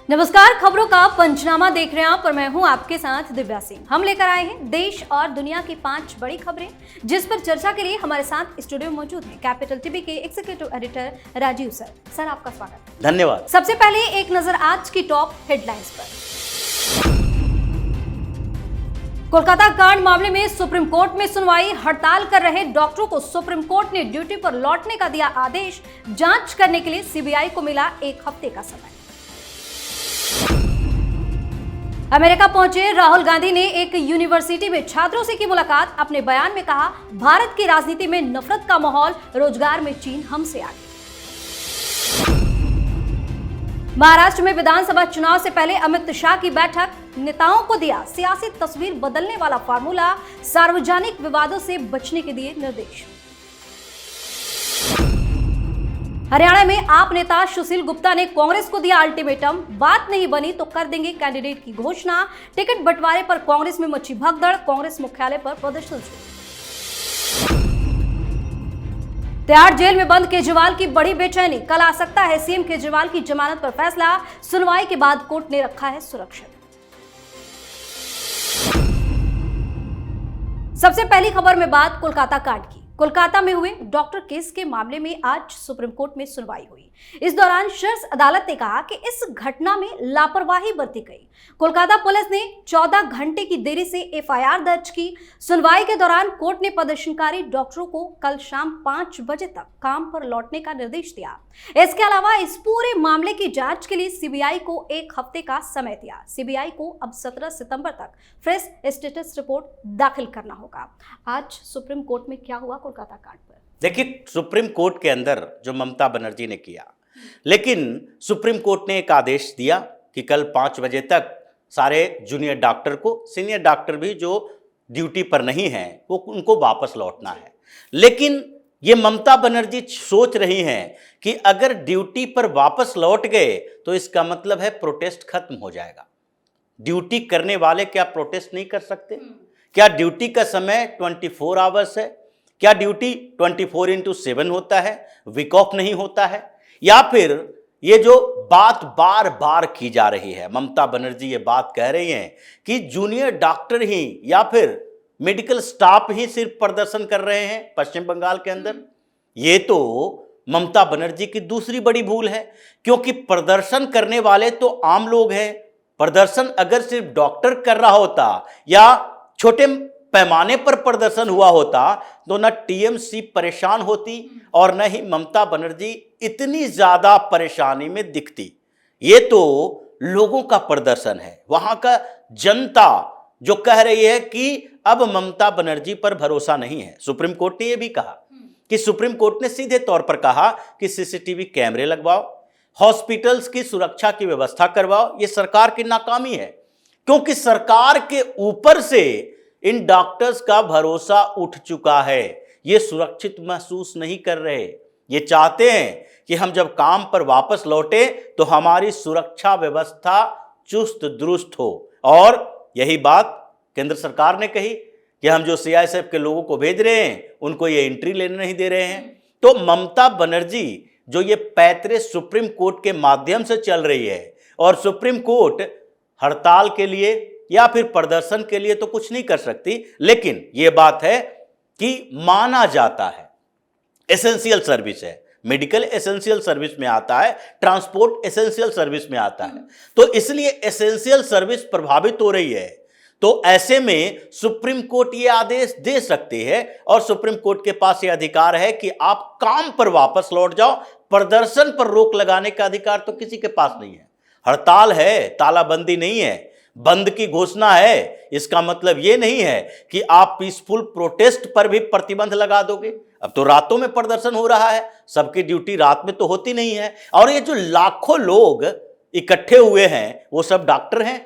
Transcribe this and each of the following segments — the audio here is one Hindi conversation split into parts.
नमस्कार, खबरों का पंचनामा देख रहे हैं आप और मैं हूं आपके साथ दिव्या सिंह। हम लेकर आए हैं देश और दुनिया की 5 बड़ी खबरें जिस पर चर्चा के लिए हमारे साथ स्टूडियो में मौजूद हैं कैपिटल टीवी के executive editor Rajeev sir. Sir, आपका स्वागत है। धन्यवाद। सबसे पहले एक नजर आज की टॉप हेडलाइंस पर। कोलकाता कांड मामले में सुप्रीम कोर्ट में सुनवाई। हड़ताल कर रहे डॉक्टरों को सुप्रीम कोर्ट ने ड्यूटी पर लौटने का दिया आदेश। जांच करने के लिए सीबीआई को मिला 1 हफ्ते का समय। अमेरिका पहुंचे राहुल गांधी ने एक यूनिवर्सिटी में छात्रों से की मुलाकात। अपने बयान में कहा, भारत की राजनीति में नफरत का माहौल, रोजगार में चीन हमसे आगे। महाराष्ट्र में विधानसभा चुनाव से पहले अमित शाह की बैठक। नेताओं को दिया सियासी तस्वीर बदलने वाला फार्मूला। सार्वजनिक विवादों से बचने के दिए निर्देश। हरियाणा में आप नेता सुशील गुप्ता ने कांग्रेस को दिया अल्टीमेटम। बात नहीं बनी तो कर देंगे कैंडिडेट की घोषणा। टिकट बंटवारे पर कांग्रेस में मची भगदड़। कांग्रेस मुख्यालय पर प्रदर्शन शुरू। तिहाड़ जेल में बंद केजरीवाल की बड़ी बेचैनी। कल आ सकता है सीएम केजरीवाल की जमानत पर फैसला। सुनवाई के बाद कोर्ट ने रखा है सुरक्षित। सबसे पहली खबर में बात कोलकाता कांड की। कोलकाता में हुए डॉक्टर केस के मामले में आज सुप्रीम कोर्ट में सुनवाई हुई। इस दौरान शीर्ष अदालत ने कहा कि इस घटना में लापरवाही बरती गई। कोलकाता पुलिस ने 14 घंटे की देरी से एफआईआर दर्ज की। सुनवाई के दौरान कोर्ट ने प्रदर्शनकारी डॉक्टरों को कल शाम 5 बजे तक काम पर लौटने का निर्देश दिया। इसके अलावा इस पूरे मामले की जांच के लिए सीबीआई को 1 हफ्ते का समय दिया। सीबीआई को अब 17 सितंबर तक फ्रेश स्टेटस रिपोर्ट दाखिल करना होगा। आज सुप्रीम कोर्ट में क्या हुआ कोलकाता कांड पर? देखिए, सुप्रीम कोर्ट के अंदर जो ममता बनर्जी ने किया, लेकिन सुप्रीम कोर्ट ने एक आदेश दिया कि कल 5 बजे तक सारे जूनियर डॉक्टर को, सीनियर डॉक्टर भी जो ड्यूटी पर नहीं हैं, वो उनको वापस लौटना है। लेकिन ये ममता बनर्जी सोच रही हैं कि अगर ड्यूटी पर वापस लौट गए तो इसका मतलब है प्रोटेस्ट खत्म हो जाएगा। ड्यूटी करने वाले क्या प्रोटेस्ट नहीं कर सकते? क्या ड्यूटी का समय 24 आवर्स है? क्या ड्यूटी 24/7 होता है? वीक ऑफ नहीं होता है? या फिर ये जो बात बार बार की जा रही है, ममता बनर्जी ये बात कह रही हैं कि जूनियर डॉक्टर ही या फिर मेडिकल स्टाफ ही सिर्फ प्रदर्शन कर रहे हैं पश्चिम बंगाल के अंदर। ये तो ममता बनर्जी की दूसरी बड़ी भूल है, क्योंकि प्रदर्शन करने वाले तो आम लोग हैं। प्रदर्शन अगर सिर्फ डॉक्टर कर रहा होता या छोटे पैमाने पर प्रदर्शन हुआ होता तो न टीएमसी परेशान होती और न ही ममता बनर्जी इतनी ज्यादा परेशानी में दिखती। ये तो लोगों का प्रदर्शन है, वहां का जनता जो कह रही है कि अब ममता बनर्जी पर भरोसा नहीं है। सुप्रीम कोर्ट ने यह भी कहा कि सुप्रीम कोर्ट ने सीधे तौर पर कहा कि सीसीटीवी कैमरे लगवाओ, हॉस्पिटल्स की सुरक्षा की व्यवस्था करवाओ। ये सरकार की नाकामी है, क्योंकि सरकार के ऊपर से इन डॉक्टर्स का भरोसा उठ चुका है। ये सुरक्षित महसूस नहीं कर रहे। ये चाहते हैं कि हम जब काम पर वापस लौटे तो हमारी सुरक्षा व्यवस्था चुस्त दुरुस्त हो। और यही बात केंद्र सरकार ने कही कि हम जो सीआईएसएफ के लोगों को भेज रहे हैं उनको ये एंट्री लेने नहीं दे रहे हैं। तो ममता बनर्जी जो ये पैतरे सुप्रीम कोर्ट के माध्यम से चल रही है, और सुप्रीम कोर्ट हड़ताल के लिए या फिर प्रदर्शन के लिए तो कुछ नहीं कर सकती, लेकिन यह बात है कि माना जाता है एसेंशियल सर्विस है, मेडिकल एसेंशियल सर्विस में आता है, ट्रांसपोर्ट एसेंशियल सर्विस में आता है, तो इसलिए एसेंशियल सर्विस प्रभावित हो रही है। तो ऐसे में सुप्रीम कोर्ट ये आदेश दे सकती है और सुप्रीम कोर्ट के पास ये अधिकार है कि आप काम पर वापस लौट जाओ। प्रदर्शन पर रोक लगाने का अधिकार तो किसी के पास नहीं है। हड़ताल है, तालाबंदी नहीं है, बंद की घोषणा है। इसका मतलब यह नहीं है कि आप पीसफुल प्रोटेस्ट पर भी प्रतिबंध लगा दोगे। अब तो रातों में प्रदर्शन हो रहा है, सबकी ड्यूटी रात में तो होती नहीं है। और ये जो लाखों लोग इकट्ठे हुए हैं वो सब डॉक्टर हैं,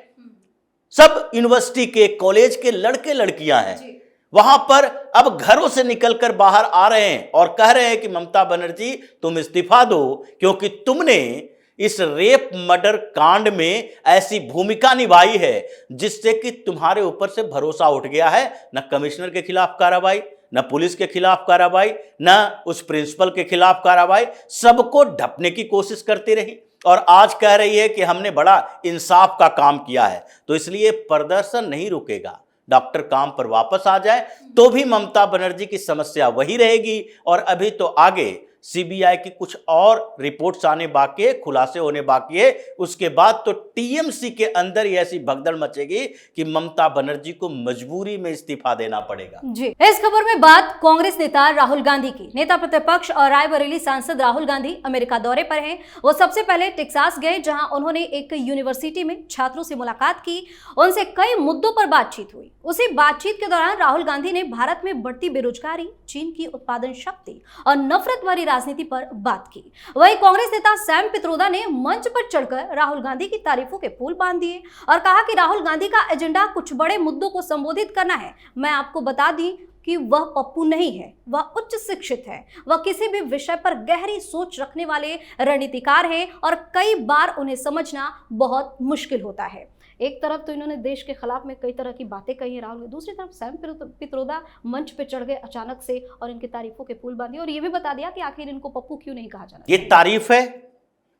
सब यूनिवर्सिटी के, कॉलेज के लड़के लड़कियां हैं। वहां पर अब घरों से निकलकर बाहर आ रहे हैं और कह रहे हैं कि ममता बनर्जी तुम इस्तीफा दो, क्योंकि तुमने इस रेप मर्डर कांड में ऐसी भूमिका निभाई है जिससे कि तुम्हारे ऊपर से भरोसा उठ गया है। न कमिश्नर के खिलाफ कार्रवाई, न पुलिस के खिलाफ कार्रवाई, न उस प्रिंसिपल के खिलाफ कार्रवाई, सबको ढपने की कोशिश करती रही। और आज कह रही है कि हमने बड़ा इंसाफ का काम किया है। तो इसलिए प्रदर्शन नहीं रुकेगा, डॉक्टर काम पर वापस आ जाए तो भी ममता बनर्जी की समस्या वही रहेगी। और अभी तो आगे सीबीआई की कुछ और रिपोर्ट्स आने बाकी है, खुलासे होने बाकी है। उसके बाद तो टीएमसी के अंदर ही ऐसी भगदड़ मचेगी कि ममता बनर्जी को मजबूरी में इस्तीफा देना पड़ेगा। जी, इस खबर में बात कांग्रेस नेता राहुल गांधी की। नेता प्रतिपक्ष और रायबरेली सांसद राहुल गांधी अमेरिका दौरे पर हैं। वो सबसे पहले टेक्सास गए, जहां उन्होंने एक यूनिवर्सिटी में छात्रों से मुलाकात की। उनसे कई मुद्दों पर बातचीत हुई। उसी बातचीत के दौरान राहुल गांधी ने भारत में बढ़ती बेरोजगारी, चीन की उत्पादन शक्ति और नफरत वाली राजनीति पर बात की। वहीं कांग्रेस नेता सैम पित्रोदा ने मंच पर चढ़कर राहुल गांधी की तारीफों के पुल बांध दिए और कहा कि राहुल गांधी का एजेंडा कुछ बड़े मुद्दों को संबोधित करना है। मैं आपको बता दी कि वह पप्पू नहीं है, वह उच्च शिक्षित है, वह किसी भी विषय पर गहरी सोच रखने वाले रणनीतिकार हैं और कई बार उन्हें समझना बहुत मुश्किल होता है। एक तरफ तो इन्होंने देश के खिलाफ में कई तरह की बातें कही है राहुल, दूसरी तरफ सैम पित्रोदा मंच पे चढ़ गए अचानक से और इनकी तारीफों के पुल बांधी और ये भी बता दिया कि आखिर इनको पप्पू क्यों नहीं कहा जाना। ये तारीफ है।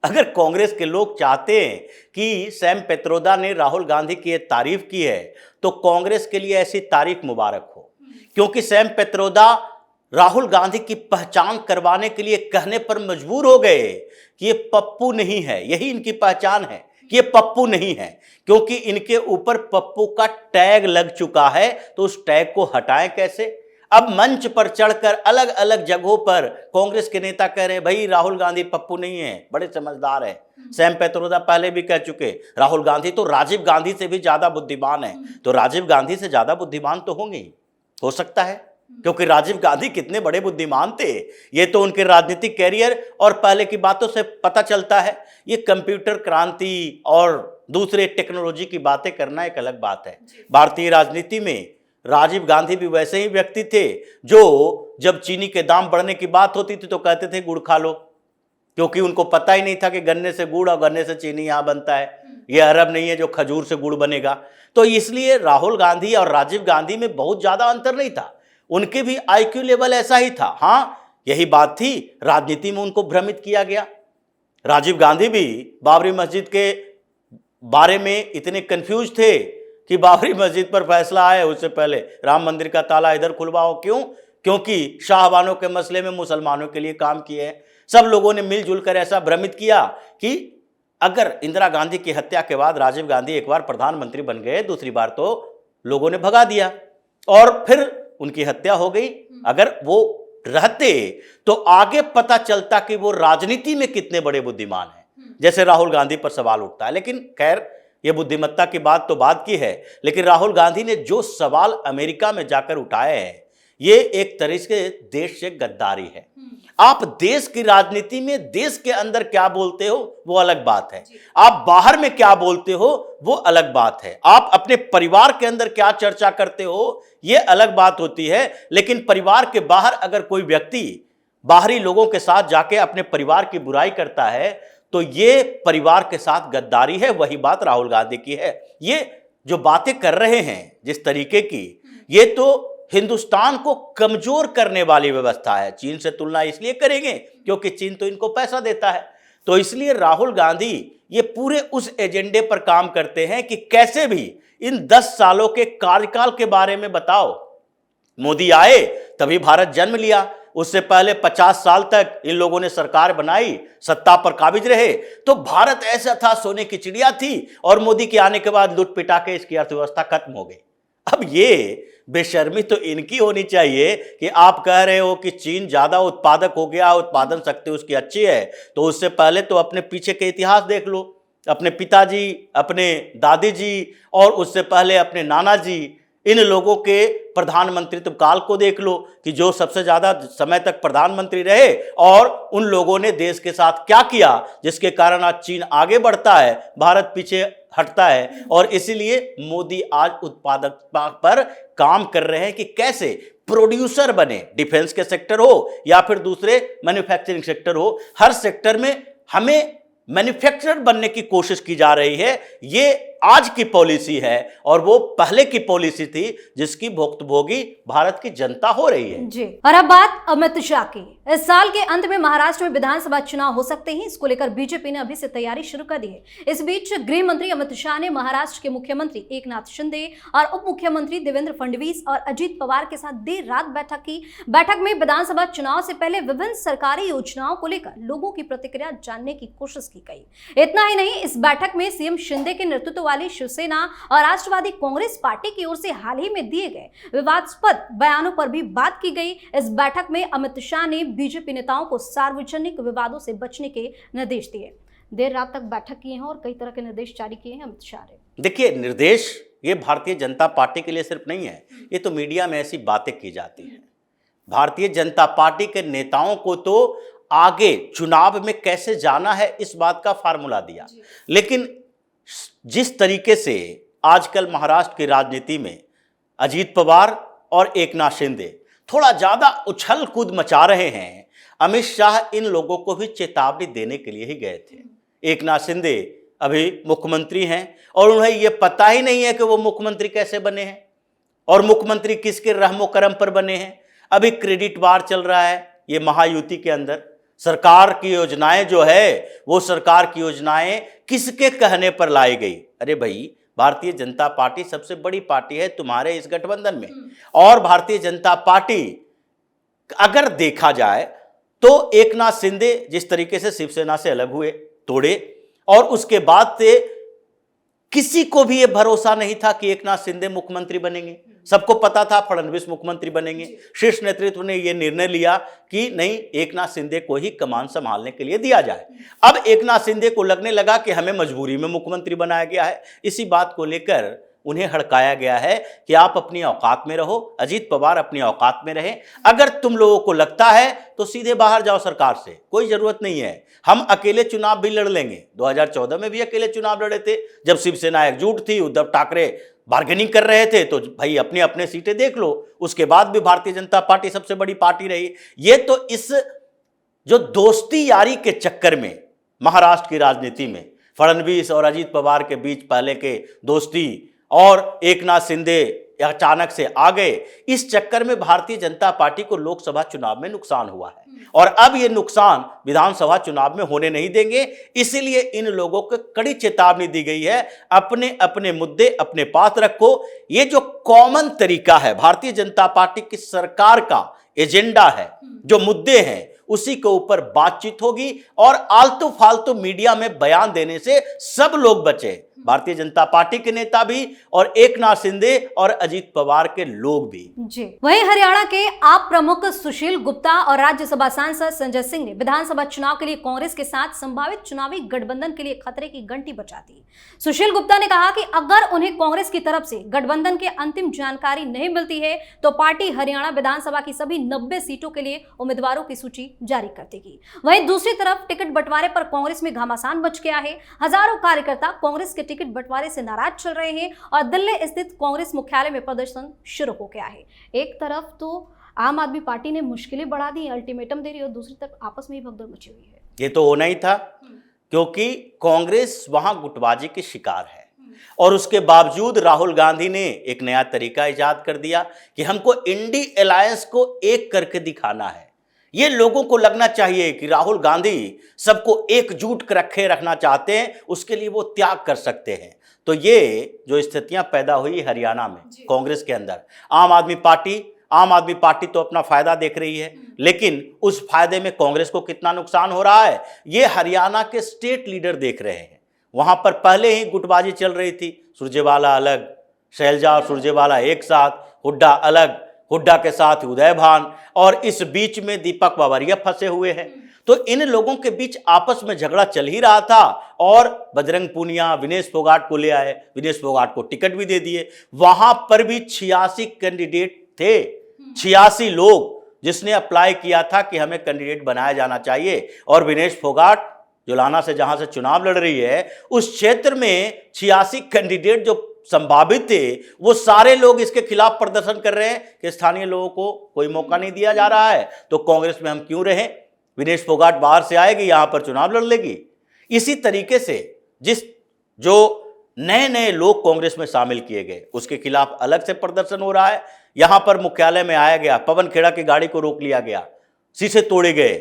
अगर कांग्रेस के लोग चाहते हैं कि सैम पित्रोदा ने राहुल गांधी की तारीफ की है तो कांग्रेस के लिए ऐसी तारीफ मुबारक हो, क्योंकि सैम पित्रोदा राहुल गांधी की पहचान करवाने के लिए कहने पर मजबूर हो गए कि ये पप्पू नहीं है। यही इनकी पहचान है कि ये पप्पू नहीं है, क्योंकि इनके ऊपर पप्पू का टैग लग चुका है। तो उस टैग को हटाएं कैसे? अब मंच पर चढ़कर अलग अलग जगहों पर कांग्रेस के नेता कह रहे हैं भाई राहुल गांधी पप्पू नहीं है, बड़े समझदार है। सैम पित्रोदा पहले भी कह चुके राहुल गांधी तो राजीव गांधी से भी ज्यादा बुद्धिमान है। तो राजीव गांधी से ज्यादा बुद्धिमान तो होंगे ही, हो सकता है, क्योंकि राजीव गांधी कितने बड़े बुद्धिमान थे ये तो उनके राजनीतिक कैरियर और पहले की बातों से पता चलता है। ये कंप्यूटर क्रांति और दूसरे टेक्नोलॉजी की बातें करना एक अलग बात है। भारतीय राजनीति में राजीव गांधी भी वैसे ही व्यक्ति थे जो जब चीनी के दाम बढ़ने की बात होती थी तो कहते थे गुड़ खा लो, क्योंकि उनको पता ही नहीं था कि गन्ने से गुड़ और गन्ने से चीनी यहाँ बनता है। ये अरब नहीं है जो खजूर से गुड़ बनेगा। तो इसलिए राहुल गांधी और राजीव गांधी में बहुत ज्यादा अंतर नहीं था, उनके भी आईक्यू लेवल ऐसा ही था। हाँ, यही बात थी, राजनीति में उनको भ्रमित किया गया। राजीव गांधी भी बाबरी मस्जिद के बारे में इतने कंफ्यूज थे कि बाबरी मस्जिद पर फैसला आए उससे पहले राम मंदिर का ताला इधर खुलवाओ। क्यों? क्योंकि शाहबानों के मसले में मुसलमानों के लिए काम किए हैं। सब लोगों ने मिलजुल कर ऐसा भ्रमित किया कि अगर इंदिरा गांधी की हत्या के बाद राजीव गांधी एक बार प्रधानमंत्री बन गए, दूसरी बार तो लोगों ने भगा दिया और फिर उनकी हत्या हो गई। अगर वो रहते तो आगे पता चलता कि वो राजनीति में कितने बड़े बुद्धिमान हैं, जैसे राहुल गांधी पर सवाल उठता है। लेकिन खैर, ये बुद्धिमत्ता की बात तो बात की है, लेकिन राहुल गांधी ने जो सवाल अमेरिका में जाकर उठाए हैं ये एक तरह से देश से गद्दारी है। आप देश की राजनीति में देश के अंदर क्या बोलते हो वो अलग बात है, आप बाहर में क्या बोलते हो वो अलग बात है, आप अपने परिवार के अंदर क्या चर्चा करते हो ये अलग बात होती है। लेकिन परिवार के बाहर अगर कोई व्यक्ति बाहरी लोगों के साथ जाके अपने परिवार की बुराई करता है तो ये परिवार के साथ गद्दारी है। वही बात राहुल गांधी की है। ये जो बातें कर रहे हैं जिस तरीके की, ये तो हिंदुस्तान को कमजोर करने वाली व्यवस्था है। चीन से तुलना इसलिए करेंगे क्योंकि चीन तो इनको पैसा देता है। तो इसलिए राहुल गांधी ये पूरे उस एजेंडे पर काम करते हैं कि कैसे भी इन 10 सालों के कार्यकाल के बारे में बताओ। मोदी आए तभी भारत जन्म लिया, उससे पहले 50 साल तक इन लोगों ने सरकार बनाई, सत्ता पर काबिज रहे। तो भारत ऐसा था, सोने की चिड़िया थी, और मोदी के आने के बाद लूट पिटा के इसकी अर्थव्यवस्था खत्म हो गई। अब ये बेशर्मी तो इनकी होनी चाहिए कि आप कह रहे हो कि चीन ज्यादा उत्पादक हो गया, उत्पादन शक्ति उसकी अच्छी है, तो उससे पहले तो अपने पीछे के इतिहास देख लो, अपने पिताजी, अपने दादी जी और उससे पहले अपने नाना जी, इन लोगों के प्रधानमंत्रित्व काल को देख लो कि जो सबसे ज्यादा समय तक प्रधानमंत्री रहे और उन लोगों ने देश के साथ क्या किया, जिसके कारण आज चीन आगे बढ़ता है, भारत पीछे हटता है। और इसीलिए मोदी आज उत्पादकता पर काम कर रहे हैं कि कैसे प्रोड्यूसर बने, डिफेंस के सेक्टर हो या फिर दूसरे मैन्युफैक्चरिंग सेक्टर हो, हर सेक्टर में हमें मैन्युफैक्चरर बनने की कोशिश की जा रही है। ये आज की पॉलिसी है और वो पहले की पॉलिसी थी जिसकी भुक्तभोगी भारत की जनता हो रही है। जी। और अब बात अमित शाह की। इस साल के अंत में महाराष्ट्र में विधानसभा चुनाव हो सकते हैं। इसको लेकर बीजेपी ने अभी से तैयारी शुरू कर दी है। इस बीच गृह मंत्री अमित शाह ने महाराष्ट्र के मुख्यमंत्री एकनाथ शिंदे और उप मुख्यमंत्री देवेंद्र फडणवीस और अजीत पवार के साथ देर रात बैठक की। बैठक में विधानसभा चुनाव से पहले विभिन्न सरकारी योजनाओं को लेकर लोगों की प्रतिक्रिया जानने की कोशिश की गई। इतना ही नहीं, इस बैठक में सीएम शिंदे के नेतृत्व वाली शिवसेना और राष्ट्रवादी कांग्रेस पार्टी की ओर से हाल ही में दिए गए विवादास्पद बयानों पर भी बात की गई। इस बैठक में अमित शाह ने बीजेपी नेताओं को सार्वजनिक विवादों से बचने के निर्देश दिए। देर रात तक बैठक किए हैं और कई तरह के निर्देश जारी किए हैं अमित शाह ने। देखिए, निर्देश ये भारतीय जनता पार्टी के लिए सिर्फ नहीं है, ये तो मीडिया में ऐसी बातें की जाती हैं। भारतीय जनता पार्टी के नेताओं को तो आगे चुनाव में कैसे जाना है इस बात का फार्मूला दिया, लेकिन जिस तरीके से आजकल महाराष्ट्र की राजनीति में अजीत पवार और एकनाथ शिंदे थोड़ा ज्यादा उछल कूद मचा रहे हैं, अमित शाह इन लोगों को भी चेतावनी देने के लिए ही गए थे। एकनाथ शिंदे अभी मुख्यमंत्री हैं और उन्हें यह पता ही नहीं है कि वो मुख्यमंत्री कैसे बने हैं और मुख्यमंत्री किसके रहमो करम पर बने हैं। अभी क्रेडिट वार चल रहा है ये महायुति के अंदर। सरकार की योजनाएं जो है वो सरकार की योजनाएं किसके कहने पर लाई गई? अरे भाई, भारतीय जनता पार्टी सबसे बड़ी पार्टी है तुम्हारे इस गठबंधन में, और भारतीय जनता पार्टी अगर देखा जाए तो एकनाथ शिंदे जिस तरीके से शिवसेना से अलग हुए, तोड़े, और उसके बाद से किसी को भी यह भरोसा नहीं था कि एकनाथ शिंदे मुख्यमंत्री बनेंगे। सबको पता था फडणवीस मुख्यमंत्री बनेंगे। शीर्ष नेतृत्व ने यह निर्णय लिया कि नहीं, एकनाथ शिंदे को ही कमान संभालने के लिए दिया जाए। अब एकनाथ शिंदे को लगने लगा कि हमें मजबूरी में मुख्यमंत्री बनाया गया है। इसी बात को लेकर उन्हें हड़काया गया है कि आप अपनी औकात में रहो, अजीत पवार अपनी औकात में रहें। अगर तुम लोगों को लगता है तो सीधे बाहर जाओ सरकार से, कोई जरूरत नहीं है। हम अकेले चुनाव भी लड़ लेंगे। 2014 में भी अकेले चुनाव लड़े थे जब शिवसेना एकजुट थी, उद्धव ठाकरे बार्गेनिंग कर रहे थे, तो भाई अपने अपने सीटें देख लो। उसके बाद भी भारतीय जनता पार्टी सबसे बड़ी पार्टी रही। ये तो इस जो दोस्ती यारी के चक्कर में महाराष्ट्र की राजनीति में फडणवीस और अजीत पवार के बीच पहले के दोस्ती और एकनाथ शिंदे अचानक से आ गए, इस चक्कर में भारतीय जनता पार्टी को लोकसभा चुनाव में नुकसान हुआ है और अब ये नुकसान विधानसभा चुनाव में होने नहीं देंगे। इसीलिए इन लोगों को कड़ी चेतावनी दी गई है, अपने अपने मुद्दे अपने पास रखो। ये जो कॉमन तरीका है भारतीय जनता पार्टी की सरकार का एजेंडा है, जो मुद्दे हैं उसी के ऊपर बातचीत होगी और आलतू फालतू मीडिया में बयान देने से सब लोग बचे, भारतीय जनता पार्टी के नेता भी और एकनाथ शिंदे और अजीत पवार के लोग भी। जी। वहीं हरियाणा के आप प्रमुख सुशील गुप्ता और राज्यसभा सांसद संजय सिंह ने विधानसभा चुनाव के लिए कांग्रेस के साथ संभावित चुनावी गठबंधन के लिए खतरे की घंटी बजा दी। सुशील गुप्ता ने कहा कि अगर उन्हें कांग्रेस की तरफ से गठबंधन की अंतिम जानकारी नहीं मिलती है तो पार्टी हरियाणा विधानसभा की सभी 90 सीटों के लिए उम्मीदवारों की सूची जारी कर देगी। वहीं दूसरी तरफ टिकट बंटवारे पर कांग्रेस में घमासान मच गया है। हजारों कार्यकर्ता कांग्रेस के टिकट बंटवारे से नाराज चल रहे हैं और दिल्ली स्थित कांग्रेस मुख्यालय में प्रदर्शन शुरू हो गया है। एक तरफ तो आम आदमी पार्टी ने मुश्किलें बढ़ा दी, अल्टीमेटम दे रही है, और दूसरी तरफ आपस में ही भगदड़ मची हुई है। ये तो होना ही था क्योंकि कांग्रेस वहां गुटबाजी की शिकार है और उसके बावजूद राहुल गांधी ने एक नया तरीका इजाद कर दिया कि हमको इंडी अलायंस को एक करके दिखाना है। ये लोगों को लगना चाहिए कि राहुल गांधी सबको एकजुट रखे रखना चाहते हैं, उसके लिए वो त्याग कर सकते हैं। तो ये जो स्थितियां पैदा हुई हरियाणा में कांग्रेस के अंदर, आम आदमी पार्टी तो अपना फायदा देख रही है, लेकिन उस फायदे में कांग्रेस को कितना नुकसान हो रहा है ये हरियाणा के स्टेट लीडर देख रहे हैं। वहां पर पहले ही गुटबाजी चल रही थी, सुरजेवाला अलग, शैलजा और सुरजेवाला एक साथ, हुड्डा अलग, हुड्डा के साथ उदय भान, और इस बीच में दीपक बावरिया फंसे हुए हैं। तो इन लोगों के बीच आपस में झगड़ा चल ही रहा था और बजरंग पूनिया विनेश फोगाट को ले आए, विनेश फोगाट को टिकट भी दे दिए। वहां पर भी 86 कैंडिडेट थे, 86 लोग जिसने अप्लाई किया था कि हमें कैंडिडेट बनाया जाना चाहिए, और विनेश फोगाट जुलाना से जहां से चुनाव लड़ रही है उस क्षेत्र में 86 कैंडिडेट जो संभावित थे वो सारे लोग इसके खिलाफ प्रदर्शन कर रहे हैं कि स्थानीय लोगों को कोई मौका नहीं दिया जा रहा है, तो कांग्रेस में हम क्यों रहें, विनेश फोगाट बाहर से आएगी, यहां पर चुनाव लड़ लेगी। इसी तरीके से जो नए नए लोग कांग्रेस में शामिल किए गए, उसके खिलाफ अलग से प्रदर्शन हो रहा है। यहां पर मुख्यालय में आया गया, पवन खेड़ा की गाड़ी को रोक लिया गया, शीशे तोड़े गए,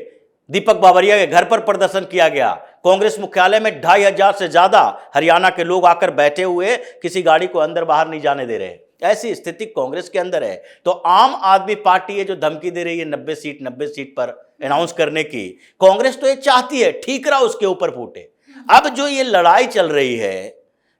दीपक बावरिया के घर पर प्रदर्शन किया गया। कांग्रेस मुख्यालय में 2500 से ज्यादा हरियाणा के लोग आकर बैठे हुए, किसी गाड़ी को अंदर बाहर नहीं जाने दे रहे। ऐसी स्थिति कांग्रेस के अंदर है। तो आम आदमी पार्टी है जो धमकी दे रही है 90 सीट पर अनाउंस करने की, कांग्रेस तो ये चाहती है ठीकरा उसके ऊपर फूटे। अब जो ये लड़ाई चल रही है,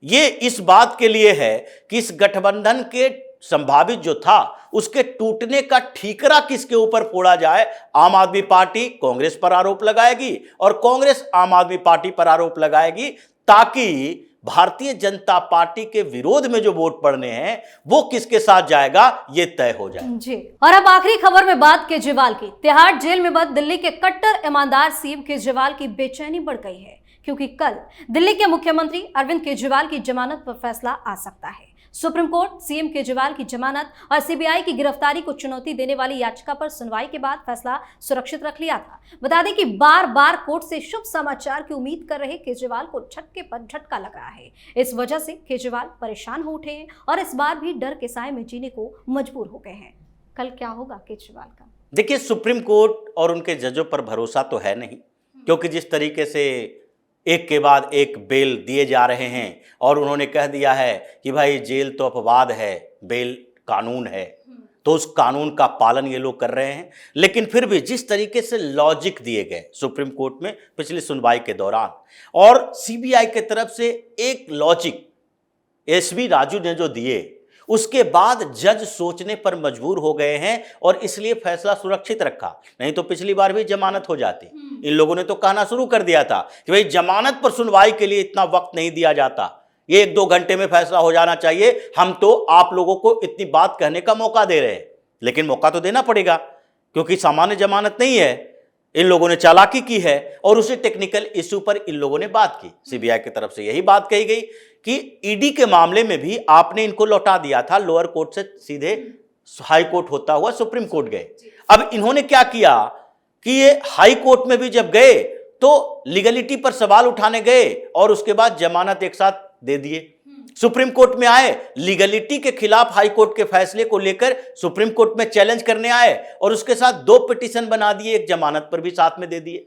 ये इस बात के लिए है कि इस गठबंधन के संभावित जो था उसके टूटने का ठीकरा किसके ऊपर फोड़ा जाए। आम आदमी पार्टी कांग्रेस पर आरोप लगाएगी और कांग्रेस आम आदमी पार्टी पर आरोप लगाएगी, ताकि भारतीय जनता पार्टी के विरोध में जो वोट पड़ने हैं वो किसके साथ जाएगा ये तय हो जाए। जी, और अब आखिरी खबर में बात केजरीवाल की। तिहाड़ जेल में बंद दिल्ली के कट्टर ईमानदार सीएम केजरीवाल की बेचैनी बढ़ गई है, क्योंकि कल दिल्ली के मुख्यमंत्री अरविंद केजरीवाल की जमानत पर फैसला आ सकता है। सुप्रीम कोर्ट सीएम केजरीवाल की जमानत और सीबीआई की गिरफ्तारी को चुनौती देने वाली याचिका पर सुनवाई के बाद फैसला सुरक्षित रख लिया था। बता दें कि बार बार कोर्ट से शुभ समाचार की उम्मीद कर रहे केजरीवाल को झटके पर झटका लग रहा है। इस वजह से केजरीवाल परेशान हो उठे हैं और इस बार भी डर के साए में जीने को मजबूर हो गए हैं। कल क्या होगा केजरीवाल का? देखिए, सुप्रीम कोर्ट और उनके जजों पर भरोसा तो है नहीं, क्योंकि जिस तरीके से एक के बाद एक बेल दिए जा रहे हैं और उन्होंने कह दिया है कि भाई जेल तो अपवाद है, बेल कानून है, तो उस कानून का पालन ये लोग कर रहे हैं। लेकिन फिर भी जिस तरीके से लॉजिक दिए गए सुप्रीम कोर्ट में पिछली सुनवाई के दौरान, और सीबीआई की तरफ से एक लॉजिक एसवी राजू ने जो दिए, उसके बाद जज सोचने पर मजबूर हो गए हैं और इसलिए फैसला सुरक्षित रखा। नहीं तो पिछली बार भी जमानत हो जाती। इन लोगों ने तो कहना शुरू कर दिया था कि भाई जमानत पर सुनवाई के लिए इतना वक्त नहीं दिया जाता, ये 1-2 घंटे में फैसला हो जाना चाहिए, हम तो आप लोगों को इतनी बात कहने का मौका दे रहे हैं। लेकिन मौका तो देना पड़ेगा, क्योंकि सामान्य जमानत नहीं है। इन लोगों ने चालाकी की है और उसी टेक्निकल इश्यू पर इन लोगों ने बात की। सीबीआई की तरफ से यही बात कही गई कि ईडी के मामले में भी आपने इनको लौटा दिया था, लोअर कोर्ट से सीधे हाई कोर्ट होता हुआ सुप्रीम कोर्ट गए। अब इन्होंने क्या किया कि ये हाई कोर्ट में भी जब गए तो लीगलिटी पर सवाल उठाने गए और उसके बाद जमानत एक साथ दे दिए। सुप्रीम कोर्ट में आए, लीगलिटी के खिलाफ हाई कोर्ट के फैसले को लेकर सुप्रीम कोर्ट में चैलेंज करने आए और उसके साथ 2 पिटीशन बना दिए, एक जमानत पर भी साथ में दे दिए।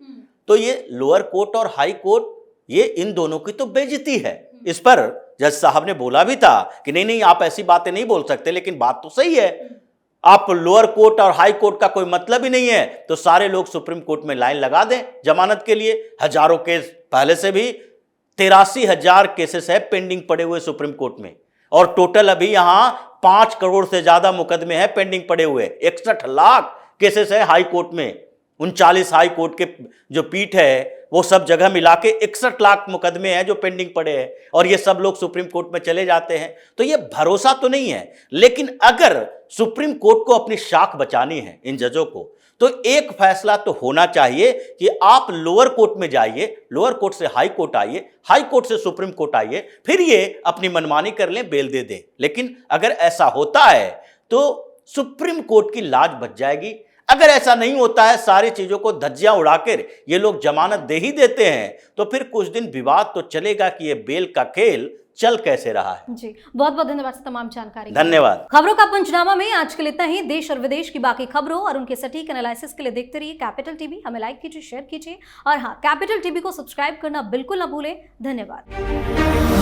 तो ये लोअर कोर्ट और हाई कोर्ट, ये इन दोनों की तो बेइज्जती है। इस पर जज साहब ने बोला भी था कि नहीं नहीं आप ऐसी बातें नहीं बोल सकते, लेकिन बात तो सही है। आप लोअर कोर्ट और हाई कोर्ट का कोई मतलब ही नहीं है, तो सारे लोग सुप्रीम कोर्ट में लाइन लगा दें जमानत के लिए। हजारों केस पहले से भी 83,000 केसेस है पेंडिंग पड़े हुए सुप्रीम कोर्ट में, और टोटल अभी यहां 5 करोड़ से ज्यादा मुकदमे हैं पेंडिंग पड़े हुए। 61 लाख केसेस है हाई कोर्ट में। 39 हाई कोर्ट के जो पीठ है वो सब जगह मिला के 61 लाख मुकदमे हैं जो पेंडिंग पड़े हैं, और ये सब लोग सुप्रीम कोर्ट में चले जाते हैं। तो ये भरोसा तो नहीं है। लेकिन अगर सुप्रीम कोर्ट को अपनी शाख बचानी है, इन जजों को, तो एक फैसला तो होना चाहिए कि आप लोअर कोर्ट में जाइए, लोअर कोर्ट से हाई कोर्ट आइए, हाई कोर्ट से सुप्रीम कोर्ट आइए, फिर ये अपनी मनमानी कर लें, बेल दे दें। लेकिन अगर ऐसा होता है तो सुप्रीम कोर्ट की लाज बच जाएगी। अगर ऐसा नहीं होता है, सारी चीजों को धज्जियां उड़ाकर ये लोग जमानत दे ही देते हैं, तो फिर कुछ दिन विवाद तो चलेगा कि ये बेल का खेल चल कैसे रहा है। जी, बहुत बहुत धन्यवाद तमाम जानकारी। धन्यवाद। खबरों का पंचनामा में आज के लिए इतना ही। देश और विदेश की बाकी खबरों और उनके सटीक एनालिसिस के लिए देखते रहिए कैपिटल टीवी। हमें लाइक कीजिए, शेयर कीजिए और हाँ, कैपिटल टीवी को सब्सक्राइब करना बिल्कुल ना भूलें। धन्यवाद।